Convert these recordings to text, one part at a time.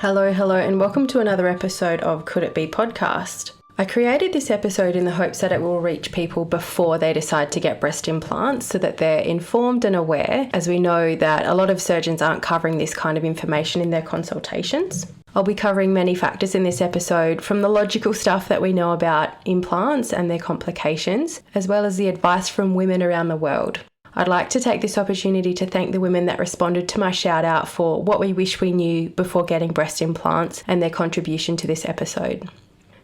Hello, and welcome to another episode of Could It Be Podcast. I created this episode in the hopes that it will reach people before they decide to get breast implants so that they're informed and aware, as we know that a lot of surgeons aren't covering this kind of information in their consultations. I'll be covering many factors in this episode, from the logical stuff that we know about implants and their complications, as well as the advice from women around the world. I'd like to take this opportunity to thank the women that responded to my shout out for what we wish we knew before getting breast implants and their contribution to this episode.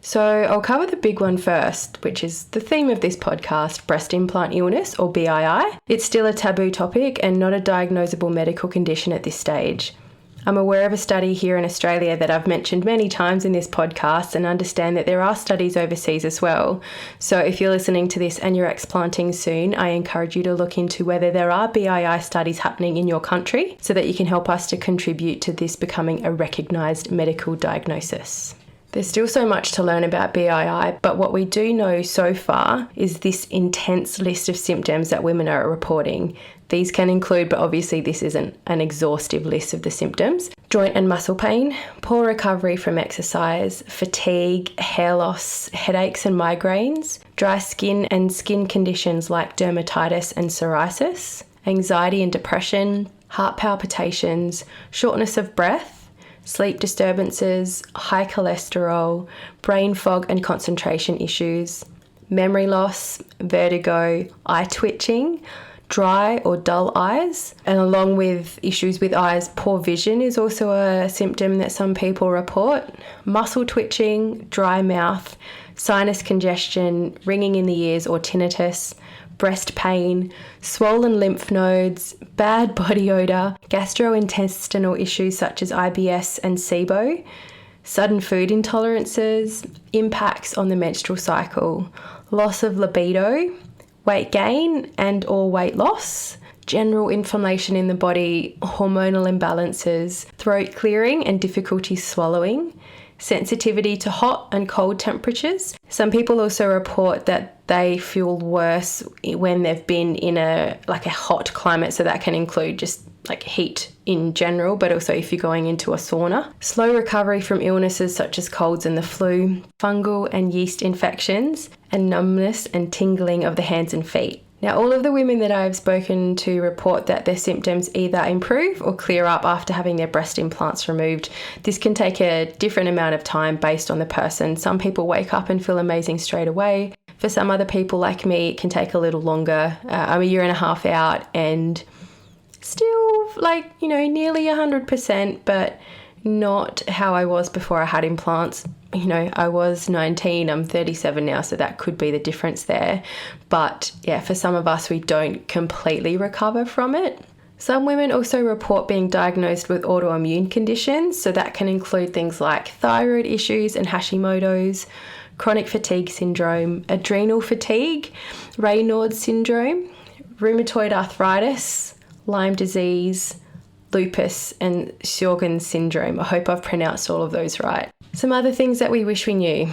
So I'll cover the big one first, which is the theme of this podcast, breast implant illness or BII. It's still a taboo topic and not a diagnosable medical condition at this stage. I'm aware of a study here in Australia that I've mentioned many times in this podcast and understand that there are studies overseas as well. So if you're listening to this and you're explanting soon, I encourage you to look into whether there are BII studies happening in your country so that you can help us to contribute to this becoming a recognised medical diagnosis. There's still so much to learn about BII, but what we do know so far is this intense list of symptoms that women are reporting. These can include, but obviously this isn't an exhaustive list of the symptoms, joint and muscle pain, poor recovery from exercise, fatigue, hair loss, headaches and migraines, dry skin and skin conditions like dermatitis and psoriasis, anxiety and depression, heart palpitations, shortness of breath, sleep disturbances, high cholesterol, brain fog and concentration issues, memory loss, vertigo, eye twitching, dry or dull eyes, and along with issues with eyes, poor vision is also a symptom that some people report, muscle twitching, dry mouth, sinus congestion, ringing in the ears or tinnitus, breast pain, swollen lymph nodes, bad body odour, gastrointestinal issues such as IBS and SIBO, sudden food intolerances, impacts on the menstrual cycle, loss of libido, weight gain and or weight loss, general inflammation in the body, hormonal imbalances, throat clearing and difficulty swallowing, sensitivity to hot and cold temperatures. Some people also report that they feel worse when they've been in a hot climate, so that can include just like heat in general, but also if you're going into a sauna. Slow recovery from illnesses such as colds and the flu, fungal and yeast infections, and numbness and tingling of the hands and feet. Now, all of the women that I've spoken to report that their symptoms either improve or clear up after having their breast implants removed. This can take a different amount of time based on the person. Some people wake up and feel amazing straight away. For some other people like me, it can take a little longer. I'm a year and a half out and still nearly 100%, but not how I was before I had implants. I was 19, I'm 37 now, so that could be the difference there. But yeah, for some of us, we don't completely recover from it. Some women also report being diagnosed with autoimmune conditions, so that can include things like thyroid issues and Hashimoto's, chronic fatigue syndrome, adrenal fatigue, Raynaud's syndrome, rheumatoid arthritis, Lyme disease, lupus and Sjogren's syndrome. I hope I've pronounced all of those right. Some other things that we wish we knew.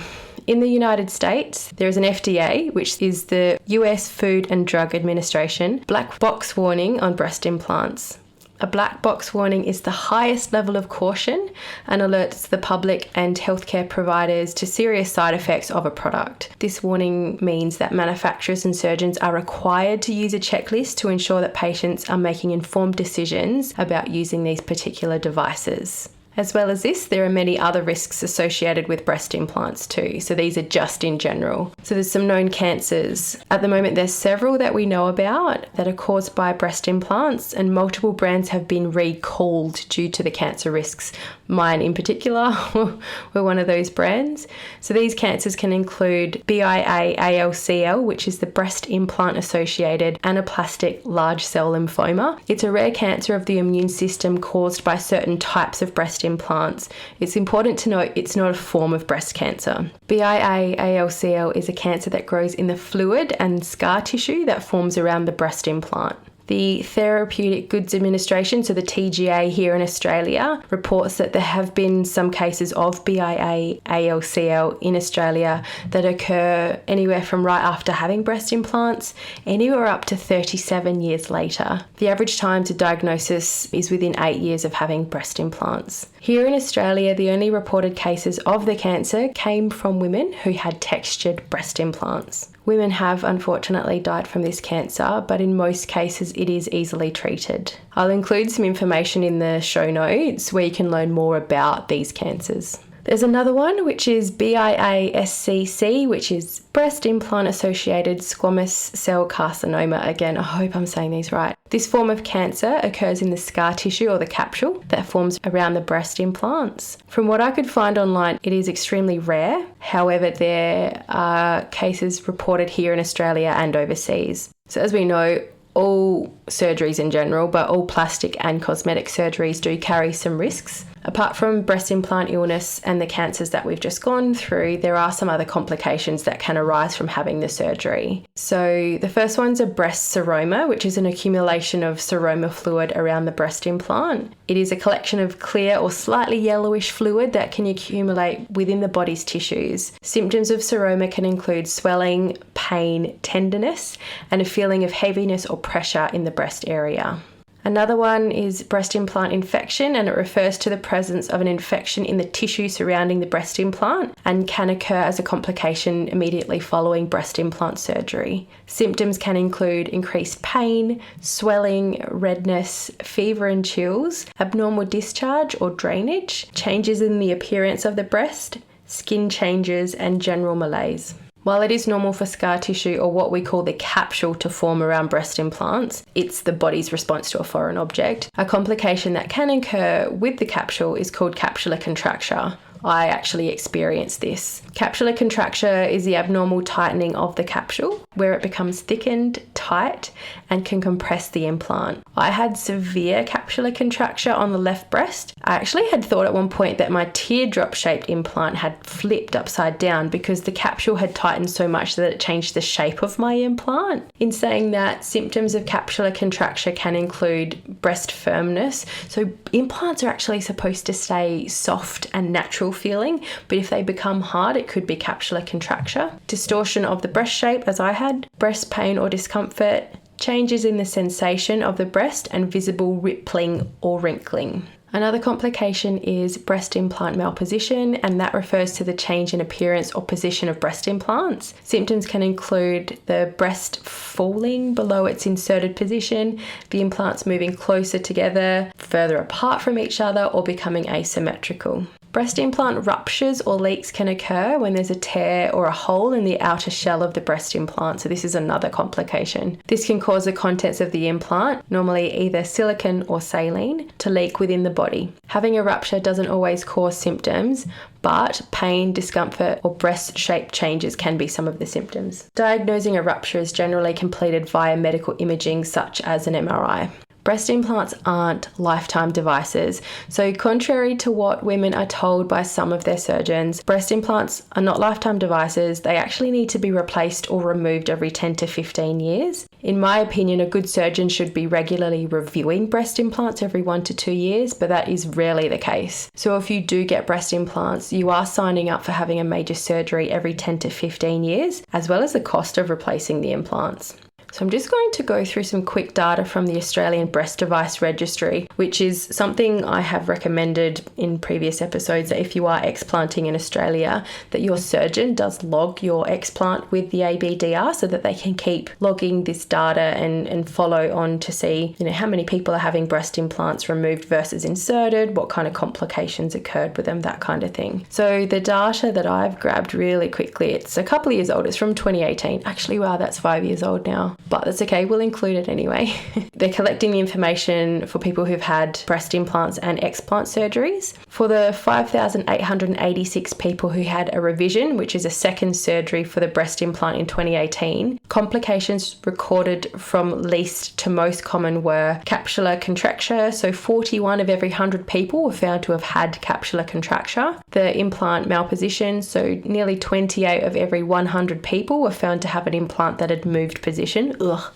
In the United States, there is an FDA, which is the US Food and Drug Administration, black box warning on breast implants. A black box warning is the highest level of caution and alerts the public and healthcare providers to serious side effects of a product. This warning means that manufacturers and surgeons are required to use a checklist to ensure that patients are making informed decisions about using these particular devices. As well as this, there are many other risks associated with breast implants too. So these are just in general. So there's some known cancers. At the moment, there's several that we know about that are caused by breast implants, and multiple brands have been recalled due to the cancer risks. Mine in particular were one of those brands. So these cancers can include BIA-ALCL, which is the breast implant associated anaplastic large cell lymphoma. It's a rare cancer of the immune system caused by certain types of breast implants. It's important to note it's not a form of breast cancer. BIA-ALCL is a cancer that grows in the fluid and scar tissue that forms around the breast implant. The Therapeutic Goods Administration, so the TGA here in Australia, reports that there have been some cases of BIA-ALCL in Australia that occur anywhere from right after having breast implants, anywhere up to 37 years later. The average time to diagnosis is within 8 years of having breast implants. Here in Australia, the only reported cases of the cancer came from women who had textured breast implants. Women have unfortunately died from this cancer, but in most cases it is easily treated. I'll include some information in the show notes where you can learn more about these cancers. There's another one, which is BIA-SCC, which is breast implant associated squamous cell carcinoma. Again, I hope I'm saying these right. This form of cancer occurs in the scar tissue or the capsule that forms around the breast implants. From what I could find online, it is extremely rare. However, there are cases reported here in Australia and overseas. So as we know, all surgeries in general, but all plastic and cosmetic surgeries do carry some risks. Apart from breast implant illness and the cancers that we've just gone through, there are some other complications that can arise from having the surgery. So the first one's a breast seroma, which is an accumulation of seroma fluid around the breast implant. It is a collection of clear or slightly yellowish fluid that can accumulate within the body's tissues. Symptoms of seroma can include swelling, pain, tenderness, and a feeling of heaviness or pressure in the breast area. Another one is breast implant infection, and it refers to the presence of an infection in the tissue surrounding the breast implant and can occur as a complication immediately following breast implant surgery. Symptoms can include increased pain, swelling, redness, fever and chills, abnormal discharge or drainage, changes in the appearance of the breast, skin changes, and general malaise. While it is normal for scar tissue or what we call the capsule to form around breast implants, it's the body's response to a foreign object. A complication that can occur with the capsule is called capsular contracture. I actually experienced this. Capsular contracture is the abnormal tightening of the capsule where it becomes thickened, tight, and can compress the implant. I had severe capsular contracture on the left breast. I actually had thought at one point that my teardrop-shaped implant had flipped upside down because the capsule had tightened so much that it changed the shape of my implant. In saying that, symptoms of capsular contracture can include breast firmness. So implants are actually supposed to stay soft and natural feeling, but if they become hard, it could be capsular contracture. Distortion of the breast shape, as I had, breast pain or discomfort, changes in the sensation of the breast, and visible rippling or wrinkling. Another complication is breast implant malposition, and that refers to the change in appearance or position of breast implants. Symptoms can include the breast falling below its inserted position, the implants moving closer together, further apart from each other, or becoming asymmetrical. Breast implant ruptures or leaks can occur when there's a tear or a hole in the outer shell of the breast implant, so this is another complication. This can cause the contents of the implant, normally either silicone or saline, to leak within the body. Having a rupture doesn't always cause symptoms, but pain, discomfort, or breast shape changes can be some of the symptoms. Diagnosing a rupture is generally completed via medical imaging such as an MRI. Breast implants aren't lifetime devices, so contrary to what women are told by some of their surgeons, breast implants are not lifetime devices. They actually need to be replaced or removed every 10 to 15 years. In my opinion, a good surgeon should be regularly reviewing breast implants every 1 to 2 years, but that is rarely the case. So if you do get breast implants, you are signing up for having a major surgery every 10 to 15 years, as well as the cost of replacing the implants. So I'm just going to go through some quick data from the Australian Breast Device Registry, which is something I have recommended in previous episodes, that if you are explanting in Australia, that your surgeon does log your explant with the ABDR so that they can keep logging this data and follow on to see, how many people are having breast implants removed versus inserted, what kind of complications occurred with them, that kind of thing. So the data that I've grabbed really quickly, it's a couple of years old. It's from 2018. Actually, wow, that's 5 years old now. But that's okay, we'll include it anyway. They're collecting the information for people who've had breast implants and explant surgeries. For the 5,886 people who had a revision, which is a second surgery for the breast implant in 2018, complications recorded from least to most common were capsular contracture. So 41 of every 100 people were found to have had capsular contracture. The implant malposition, so nearly 28 of every 100 people were found to have an implant that had moved position. Ugh,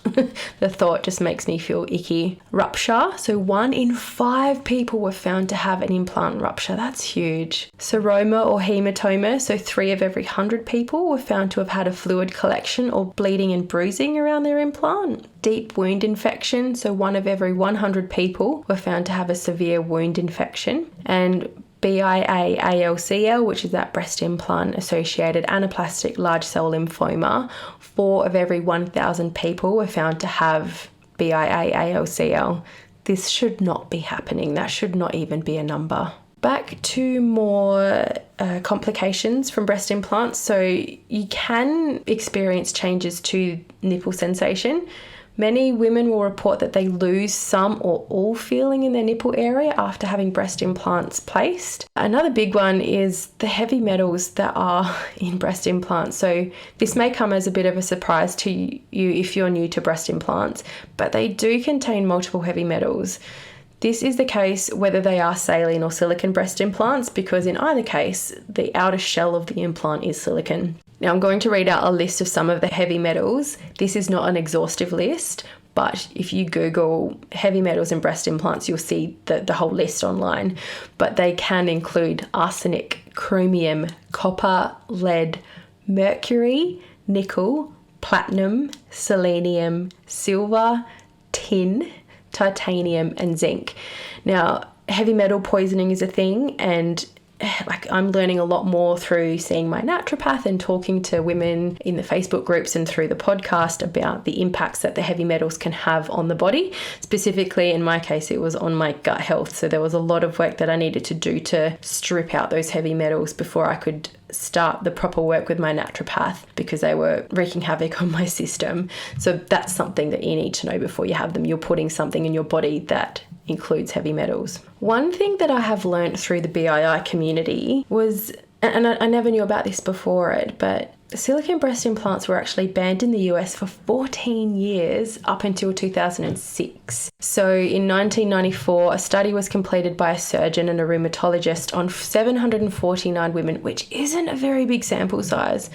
the thought just makes me feel feel icky. Rupture. So 1 in 5 people were found to have an implant rupture. That's huge. Seroma or hematoma. So 3 of every 100 people were found to have had a fluid collection or bleeding and bruising around their implant. Deep wound infection. So 1 of every 100 people were found to have a severe wound infection. And BIA-ALCL, which is that breast implant associated anaplastic large cell lymphoma, 4 of every 1,000 people were found to have BIA-ALCL. This should not be happening. That should not even be a number. Back to more complications from breast implants. So you can experience changes to nipple sensation. Many women will report that they lose some or all feeling in their nipple area after having breast implants placed. Another big one is the heavy metals that are in breast implants. So this may come as a bit of a surprise to you if you're new to breast implants, but they do contain multiple heavy metals. This is the case whether they are saline or silicone breast implants, because in either case, the outer shell of the implant is silicone. Now, I'm going to read out a list of some of the heavy metals. This is not an exhaustive list, but if you Google heavy metals in breast implants, you'll see the whole list online. But they can include arsenic, chromium, copper, lead, mercury, nickel, platinum, selenium, silver, tin, titanium, and zinc. Now, heavy metal poisoning is a thing, and I'm learning a lot more through seeing my naturopath and talking to women in the Facebook groups and through the podcast about the impacts that the heavy metals can have on the body. Specifically, in my case, it was on my gut health. So there was a lot of work that I needed to do to strip out those heavy metals before I could start the proper work with my naturopath, because they were wreaking havoc on my system. So that's something that you need to know before you have them. You're putting something in your body that includes heavy metals. One thing that I have learned through the BII community was, and I never knew about this before it, but silicone breast implants were actually banned in the US for 14 years up until 2006. So in 1994, a study was completed by a surgeon and a rheumatologist on 749 women, which isn't a very big sample size,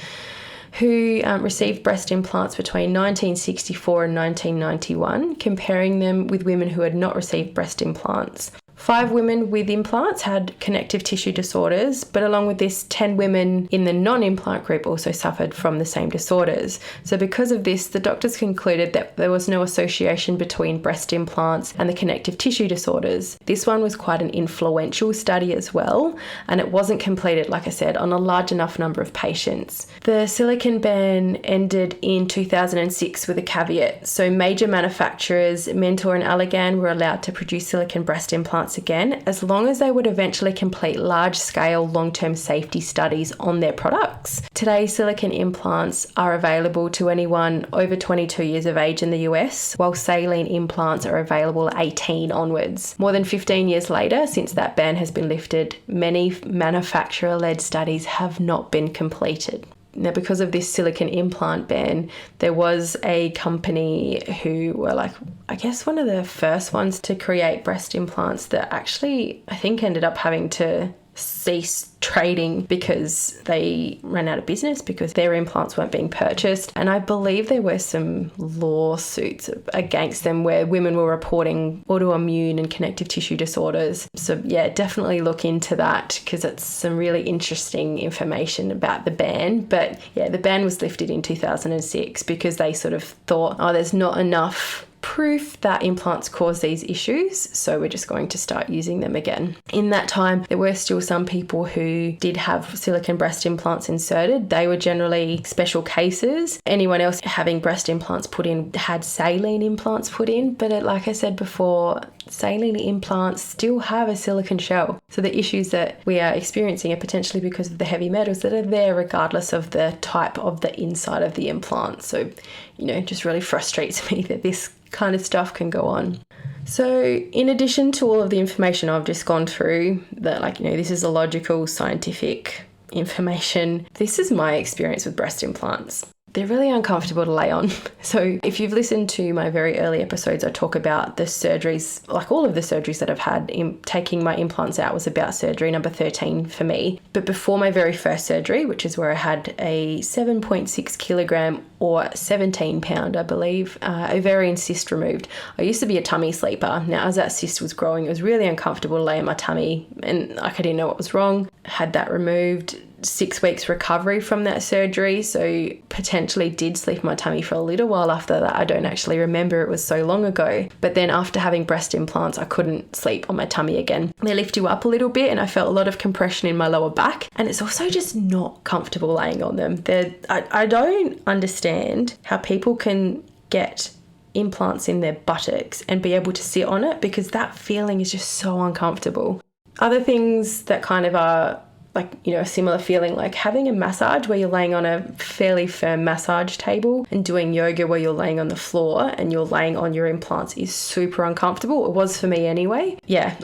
who received breast implants between 1964 and 1991, comparing them with women who had not received breast implants. 5 women with implants had connective tissue disorders, but along with this, 10 women in the non-implant group also suffered from the same disorders. So because of this, the doctors concluded that there was no association between breast implants and the connective tissue disorders. This one was quite an influential study as well, and it wasn't completed, like I said, on a large enough number of patients. The silicone ban ended in 2006 with a caveat. So major manufacturers, Mentor and Allergan, were allowed to produce silicone breast implants again, as long as they would eventually complete large-scale long-term safety studies on their products. Today, silicone implants are available to anyone over 22 years of age in the US, while saline implants are available at 18 onwards. More than 15 years later, since that ban has been lifted, many manufacturer-led studies have not been completed. Now, because of this silicone implant ban, there was a company who were one of the first ones to create breast implants that actually, I think, ended up having to cease trading because they ran out of business because their implants weren't being purchased. And I believe there were some lawsuits against them where women were reporting autoimmune and connective tissue disorders. So yeah, definitely look into that, because it's some really interesting information about the ban. But yeah, the ban was lifted in 2006 because they sort of thought, there's not enough proof that implants cause these issues, so we're just going to start using them again. In that time, there were still some people who did have silicone breast implants inserted. They were generally special cases. Anyone else having breast implants put in had saline implants put in, but like I said before, saline implants still have a silicone shell. So the issues that we are experiencing are potentially because of the heavy metals that are there regardless of the type of the inside of the implant. So, it just really frustrates me that this kind of stuff can go on. So in addition to all of the information I've just gone through, that this is a logical, scientific information, this is my experience with breast implants. they're really uncomfortable to lay on. So if you've listened to my very early episodes, I talk about the surgeries, like all of the surgeries that I've had. Taking my implants out was about surgery number 13 for me. But before my very first surgery, which is where I had a 7.6 kilogram or 17 pound, I believe, ovarian cyst removed. I used to be a tummy sleeper. Now, as that cyst was growing, it was really uncomfortable to lay in my tummy, and I didn't know what was wrong. Had that removed. 6 weeks recovery from that surgery, so potentially did sleep in my tummy for a little while after that. I don't actually remember, it was so long ago. But then after having breast implants, I couldn't sleep on my tummy again. They lift you up a little bit and I felt a lot of compression in my lower back, and it's also just not comfortable laying on them. I don't understand how people can get implants in their buttocks and be able to sit on it, because that feeling is just so uncomfortable. Other things that kind of are like, a similar feeling, like having a massage where you're laying on a fairly firm massage table and doing yoga where you're laying on the floor and you're laying on your implants is super uncomfortable. It was for me anyway. Yeah,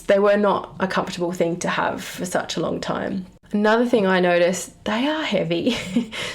they were not a comfortable thing to have for such a long time. Another thing I noticed, they are heavy.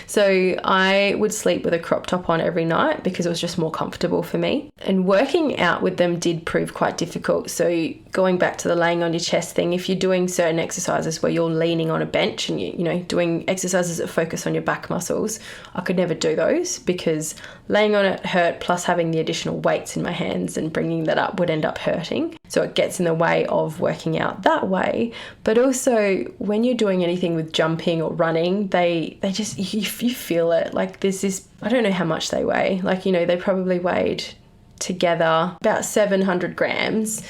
So I would sleep with a crop top on every night because it was just more comfortable for me. And working out with them did prove quite difficult. So going back to the laying on your chest thing, if you're doing certain exercises where you're leaning on a bench and you doing exercises that focus on your back muscles, I could never do those because laying on it hurt, plus having the additional weights in my hands and bringing that up would end up hurting. So it gets in the way of working out that way. But also when you're doing anything with jumping or running, they just, you feel it. Like there's this, I don't know how much they weigh. Like, they probably weighed together about 700 grams,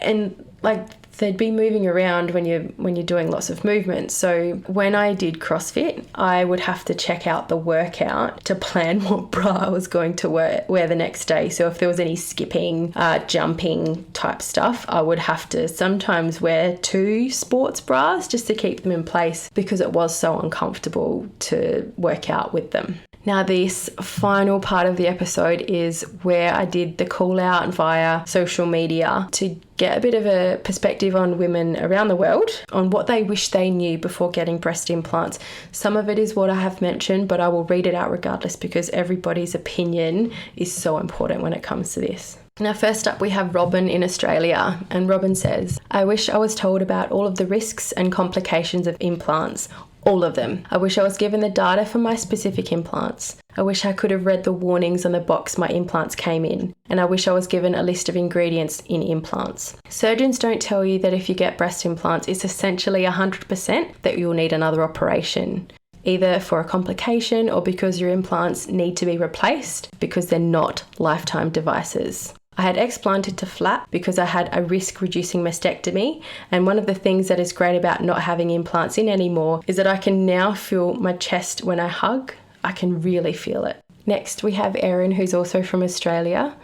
and like they'd be moving around when you're doing lots of movement. So when I did CrossFit, I would have to check out the workout to plan what bra I was going to wear the next day. So if there was any skipping, jumping type stuff, I would have to sometimes wear 2 sports bras just to keep them in place because it was so uncomfortable to work out with them. Now, this final part of the episode is where I did the call out via social media to get a bit of a perspective on women around the world on what they wish they knew before getting breast implants. Some of it is what I have mentioned, but I will read it out regardless because everybody's opinion is so important when it comes to this. Now, first up, we have Robin in Australia, and Robin says, I wish I was told about all of the risks and complications of implants. All of them. I wish I was given the data for my specific implants. I wish I could have read the warnings on the box my implants came in. And I wish I was given a list of ingredients in implants. Surgeons don't tell you that if you get breast implants, it's essentially 100% that you'll need another operation, either for a complication or because your implants need to be replaced because they're not lifetime devices. I had explanted to flat because I had a risk-reducing mastectomy, and one of the things that is great about not having implants in anymore is that I can now feel my chest when I hug. I can really feel it. Next, we have Erin, who's also from Australia.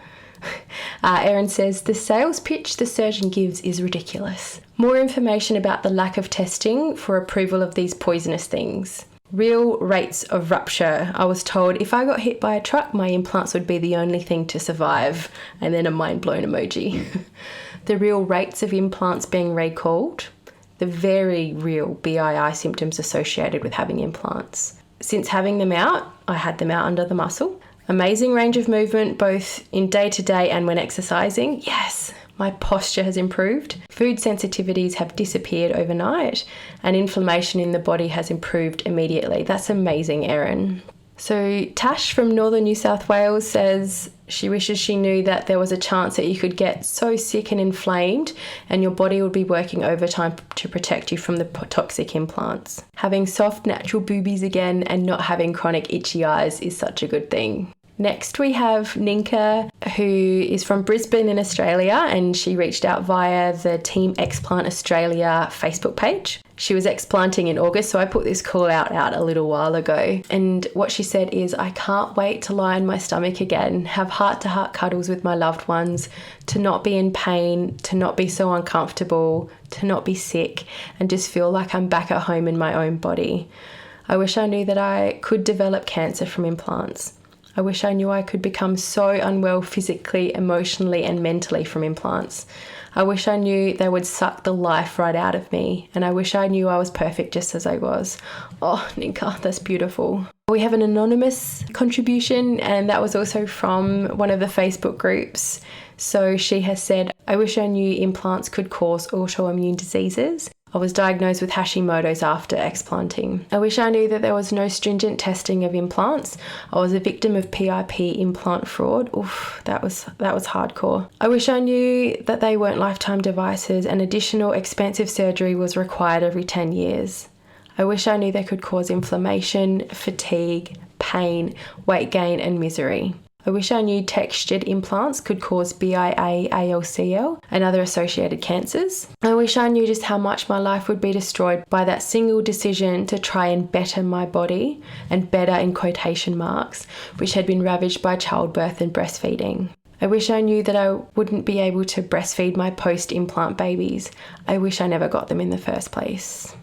Erin says, the sales pitch the surgeon gives is ridiculous. More information about the lack of testing for approval of these poisonous things. Real rates of rupture. I was told if I got hit by a truck, my implants would be the only thing to survive. And then a mind-blown emoji. The real rates of implants being recalled. The very real BII symptoms associated with having implants. Since having them out, I had them out under the muscle. Amazing range of movement, both in day-to-day and when exercising. Yes. My posture has improved, food sensitivities have disappeared overnight, and inflammation in the body has improved immediately. That's amazing, Erin. So Tash from Northern New South Wales says she wishes she knew that there was a chance that you could get so sick and inflamed and your body would be working overtime to protect you from the toxic implants. Having soft, natural boobies again and not having chronic itchy eyes is such a good thing. Next, we have Ninka, who is from Brisbane in Australia, and she reached out via the Team Explant Australia Facebook page. She was explanting in August, so I put this call out a little while ago. And what she said is, I can't wait to lie on my stomach again, have heart-to-heart cuddles with my loved ones, to not be in pain, to not be so uncomfortable, to not be sick, and just feel like I'm back at home in my own body. I wish I knew that I could develop cancer from implants. I wish I knew I could become so unwell physically, emotionally, and mentally from implants. I wish I knew they would suck the life right out of me, and I wish I knew I was perfect just as I was. Oh, Nika, that's beautiful. We have an anonymous contribution, and that was also from one of the Facebook groups. So she has said, I wish I knew implants could cause autoimmune diseases. I was diagnosed with Hashimoto's after explanting. I wish I knew that there was no stringent testing of implants. I was a victim of PIP implant fraud. Oof, that was hardcore. I wish I knew that they weren't lifetime devices and additional expensive surgery was required every 10 years. I wish I knew they could cause inflammation, fatigue, pain, weight gain, and misery. I wish I knew textured implants could cause BIA-ALCL and other associated cancers. I wish I knew just how much my life would be destroyed by that single decision to try and better my body, and better in quotation marks, which had been ravaged by childbirth and breastfeeding. I wish I knew that I wouldn't be able to breastfeed my post-implant babies. I wish I never got them in the first place.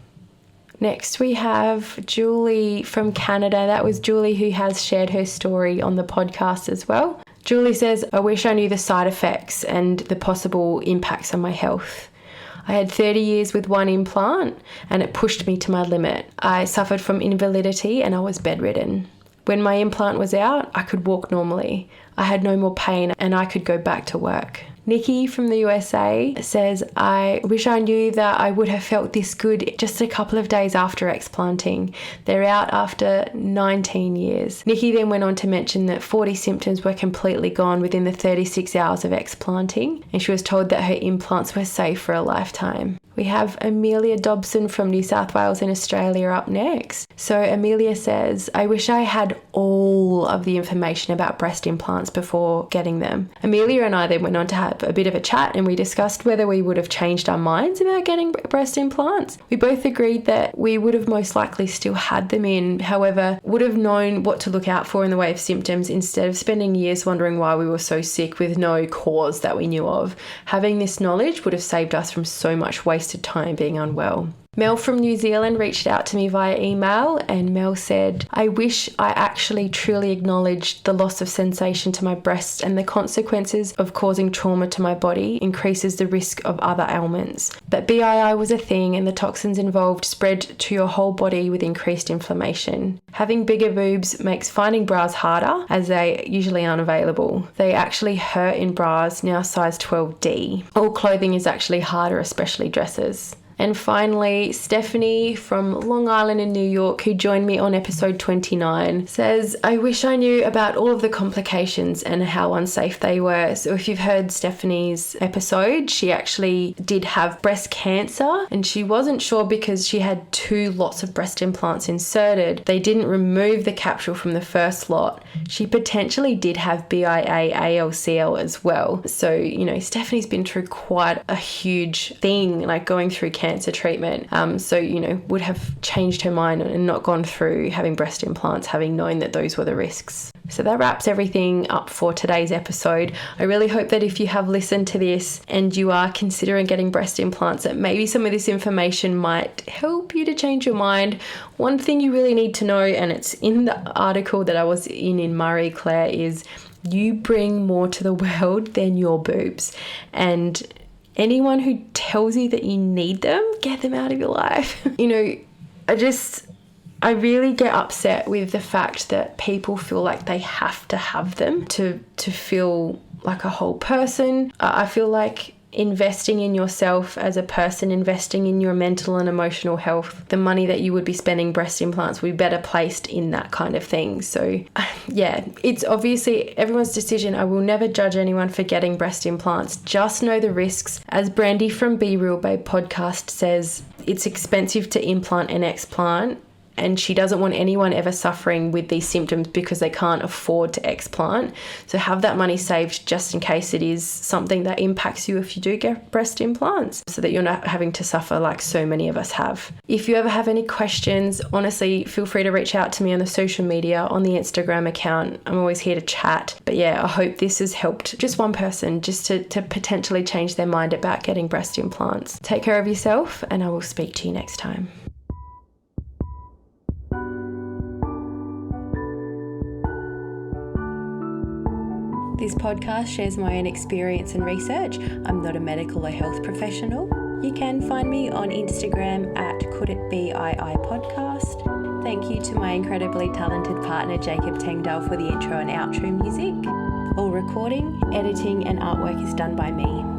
Next we have Julie from Canada. That was Julie who has shared her story on the podcast as well. Julie says, I wish I knew the side effects and the possible impacts on my health. I had 30 years with one implant and it pushed me to my limit. I suffered from invalidity and I was bedridden. When my implant was out, I could walk normally. I had no more pain and I could go back to work. Nikki from the USA says, I wish I knew that I would have felt this good just a couple of days after explanting. They're out after 19 years. Nikki then went on to mention that 40 symptoms were completely gone within the 36 hours of explanting, and she was told that her implants were safe for a lifetime. We have Amelia Dobson from New South Wales in Australia up next. So Amelia says, I wish I had all of the information about breast implants before getting them. Amelia and I then went on to have a bit of a chat and we discussed whether we would have changed our minds about getting breast implants. We both agreed that we would have most likely still had them in, however, would have known what to look out for in the way of symptoms instead of spending years wondering why we were so sick with no cause that we knew of. Having this knowledge would have saved us from so much wasted time being unwell. Mel from New Zealand reached out to me via email, and Mel said, I wish I actually truly acknowledged the loss of sensation to my breasts and the consequences of causing trauma to my body increases the risk of other ailments. But BII was a thing and the toxins involved spread to your whole body with increased inflammation. Having bigger boobs makes finding bras harder as they usually aren't available. They actually hurt in bras, now size 12D. All clothing is actually harder, especially dresses. And finally, Stephanie from Long Island in New York, who joined me on episode 29, says, I wish I knew about all of the complications and how unsafe they were. So if you've heard Stephanie's episode, she actually did have breast cancer and she wasn't sure because she had 2 lots of breast implants inserted. They didn't remove the capsule from the first lot. She potentially did have BIA-ALCL as well. So, Stephanie's been through quite a huge thing, like going through cancer treatment. Would have changed her mind and not gone through having breast implants, having known that those were the risks. So that wraps everything up for today's episode. I really hope that if you have listened to this and you are considering getting breast implants, that maybe some of this information might help you to change your mind. One thing you really need to know, and it's in the article that I was in Marie Claire, is you bring more to the world than your boobs. And anyone who tells you that you need them, get them out of your life. I really get upset with the fact that people feel like they have to have them to feel like a whole person. I feel like investing in yourself as a person, investing in your mental and emotional health, the money that you would be spending breast implants would be better placed in that kind of thing. So yeah, it's obviously everyone's decision. I will never judge anyone for getting breast implants. Just know the risks. As Brandy from Be Real Babe podcast says, it's expensive to implant and explant. And she doesn't want anyone ever suffering with these symptoms because they can't afford to explant. So have that money saved just in case it is something that impacts you if you do get breast implants, so that you're not having to suffer like so many of us have. If you ever have any questions, honestly, feel free to reach out to me on the social media, on the Instagram account. I'm always here to chat. But yeah, I hope this has helped just one person just to potentially change their mind about getting breast implants. Take care of yourself, and I will speak to you next time. This podcast shares my own experience and research. I'm not a medical or health professional. You can find me on Instagram at CouldItBeII podcast. Thank you to my incredibly talented partner Jacob Tengdale for the intro and outro music. All recording, editing and artwork is done by me.